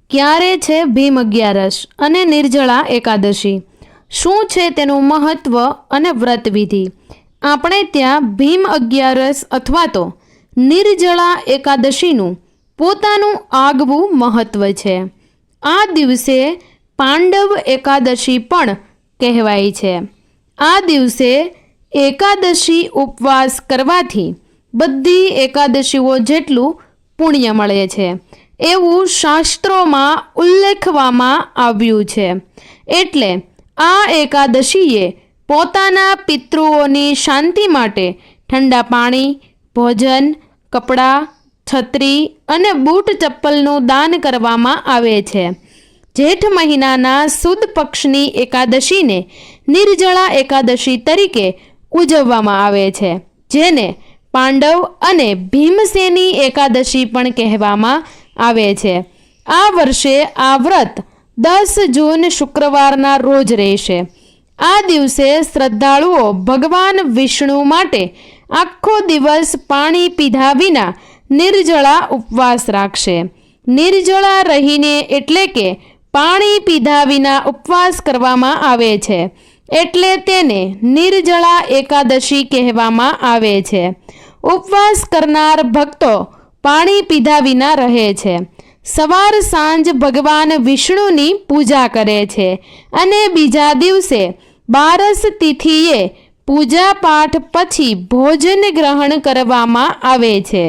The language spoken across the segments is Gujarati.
ક્યારે છે ભીમ અગિયારસ અને નિર્જળા એકાદશી? શું છે તેનું મહત્વ અને વ્રતવિધિ? આપણે ત્યાં ભીમ અગિયારસ અથવા તો નિર્જળા એકાદશીનું પોતાનું આગવું મહત્વ છે. આ દિવસે પાંડવ એકાદશી પણ કહેવાય છે. આ દિવસે એકાદશી ઉપવાસ કરવાથી બધી એકાદશીઓ જેટલું પુણ્ય મળે છે એવું શાસ્ત્રોમાં ઉલ્લેખવામાં આવ્યું છે. એટલે આ એકાદશીએ પોતાના પિતૃઓની શાંતિ માટે ઠંડા પાણી, ભોજન, કપડાં, છત્રી અને બૂટ ચપ્પલનું દાન કરવામાં આવે છે. જેઠ મહિનાના સુદ પક્ષની એકાદશીને નિર્જળા એકાદશી તરીકે ઉજવવામાં આવે છે, જેને પાંડવ અને ભીમસેની એકાદશી પણ કહેવામાં આવે છે. આ વર્ષે આ વ્રત 10 જૂન શુક્રવારના રોજ રહેશે. આ દિવસે શ્રદ્ધાળુઓ ભગવાન વિષ્ણુ માટે આખો દિવસ પાણી પીધા વિના નિર્જળા ઉપવાસ રાખશે. નિર્જળા રહીને એટલે કે પાણી પીધા વિના ઉપવાસ કરવામાં આવે છે, એટલે તેને નિર્જળા એકાદશી કહેવામાં આવે છે. ઉપવાસ કરનાર ભક્તો પાણી પીધા વિના રહે છે. સવાર સાંજ ભગવાન વિષ્ણુની પૂજા કરે છે અને બીજા દિવસે 12 તિથિએ પૂજા પાઠ પછી ભોજન ગ્રહણ કરવામાં આવે છે.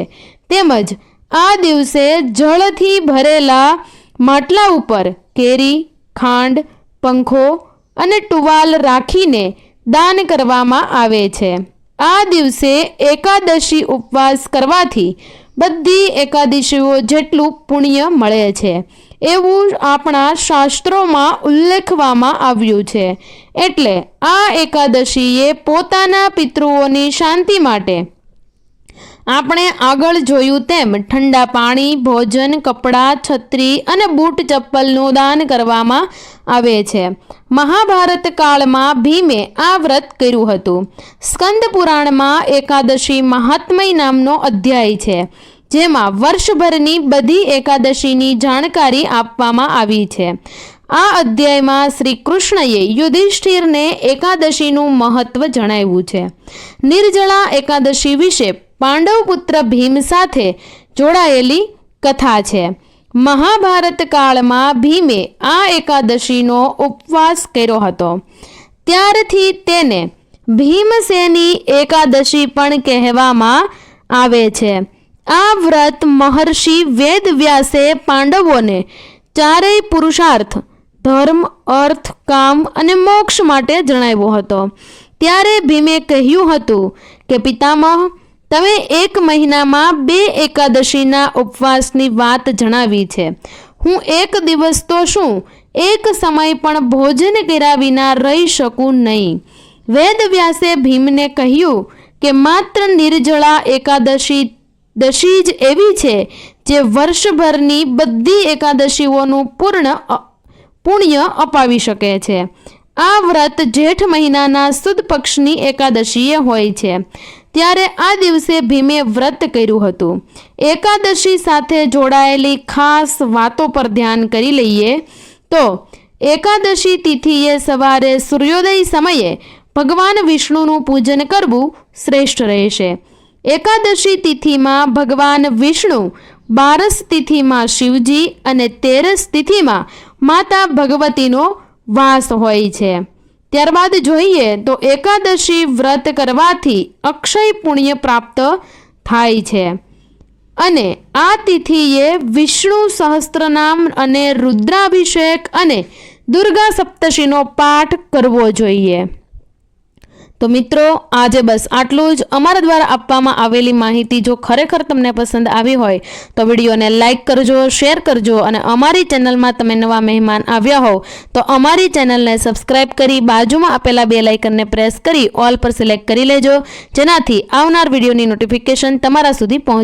તેમજ આ દિવસે જળથી ભરેલા માટલા ઉપર કેરી, ખાંડ, પંખો અને ટુવાલ રાખીને દાન કરવામાં આવે છે. આ દિવસે એકાદશી ઉપવાસ કરવાથી બધી એકાદશીઓ જેટલું પુણ્ય મળે છે એવું આપણા શાસ્ત્રોમાં ઉલ્લેખવામાં આવ્યું છે. એટલે આ એકાદશીએ પોતાના પિતૃઓની શાંતિ માટે આપણે આગળ જોયું તેમ ઠંડા પાણી, ભોજન, કપડાં, છત્રી અને બૂટ ચપ્પલનું દાન કરવામાં આવે છે. મહાભારત કાળમાં ભીમે આ વ્રત કર્યું હતું. સ્કંદ પુરાણમાં એકાદશી મહાત્મય નામનો અધ્યાય છે, જેમાં વર્ષભરની બધી એકાદશીની જાણકારી આપવામાં આવી છે. આ અધ્યાયમાં શ્રી કૃષ્ણએ યુધિષ્ઠિરને એકાદશીનું મહત્વ જણાવ્યું છે. નિર્જળા એકાદશી વિશે પાંડવ પુત્ર ભીમ સાથે જોડાયેલી કથા છે. મહાભારત કાળમાં ભીમે આ એકાદશીનો ઉપવાસ કર્યો હતો. ત્યારથી તેને ભીમસેની એકાદશી પણ કહેવામાં આવે છે. આ વ્રત મહર્ષિ વેદવ્યાસે પાંડવોને ચારેય પુરુષાર્થ ધર્મ, અર્થ, કામ અને મોક્ષ માટે જણાવ્યો હતો. ત્યારે ભીમે કહ્યું હતું કે પિતામહ, તમે 1 મહિનામાં 2 એકાદશીના ઉપવાસની વાત જણાવી છે. હું 1 દિવસ તો શું, 1 સમય પણ ભોજન કર્યા વિના રહી શકું નહીં. વેદવ્યાસે ભીમને કહ્યું કે માત્ર નિર્જળા એકાદશી જ એવી છે જે વર્ષભરની બધી એકાદશીઓનું પુણ્ય અપાવી શકે છે. આ વ્રત જેઠ મહિનાના સુદ પક્ષની એકાદશીએ હોય છે. ત્યારે આ દિવસે ભીમે વ્રત કર્યું હતું. એકાદશી સાથે જોડાયેલી ખાસ વાતો પર ધ્યાન કરી લઈએ તો એકાદશી તિથિએ સવારે સૂર્યોદય સમયે ભગવાન વિષ્ણુનું પૂજન કરવું શ્રેષ્ઠ રહેશે. એકાદશી તિથિમાં ભગવાન વિષ્ણુ, 12 તિથિમાં શિવજી અને 13 તિથિમાં માતા ભગવતીનો વાસ હોય છે. ત્યારબાદ જોઈએ તો એકાદશી વ્રત કરવાથી અક્ષય પુણ્ય પ્રાપ્ત થાય છે અને આ તિથિએ વિષ્ણુ સહસ્ત્રનામ અને રુદ્રાભિષેક અને દુર્ગા સપ્તશીનો પાઠ કરવો જોઈએ. તો મિત્રો, આજે બસ આટલું જ. અમારા દ્વારા આપવામાં આવેલી માહિતી જો ખરેખર તમને પસંદ આવી હોય તો વિડીયોને લાઇક કરજો, શેર કરજો અને અમારી ચેનલમાં તમે નવા મહેમાન આવ્યા હો તો અમારી ચેનલને સબસ્ક્રાઇબ કરી બાજુમાં આપેલા બેલ આઇકનને પ્રેસ કરી ઓલ પર સિલેક્ટ કરી લેજો, જેનાથી આવનાર વિડીયોની નોટિફિકેશન તમારા સુધી પહોંચે.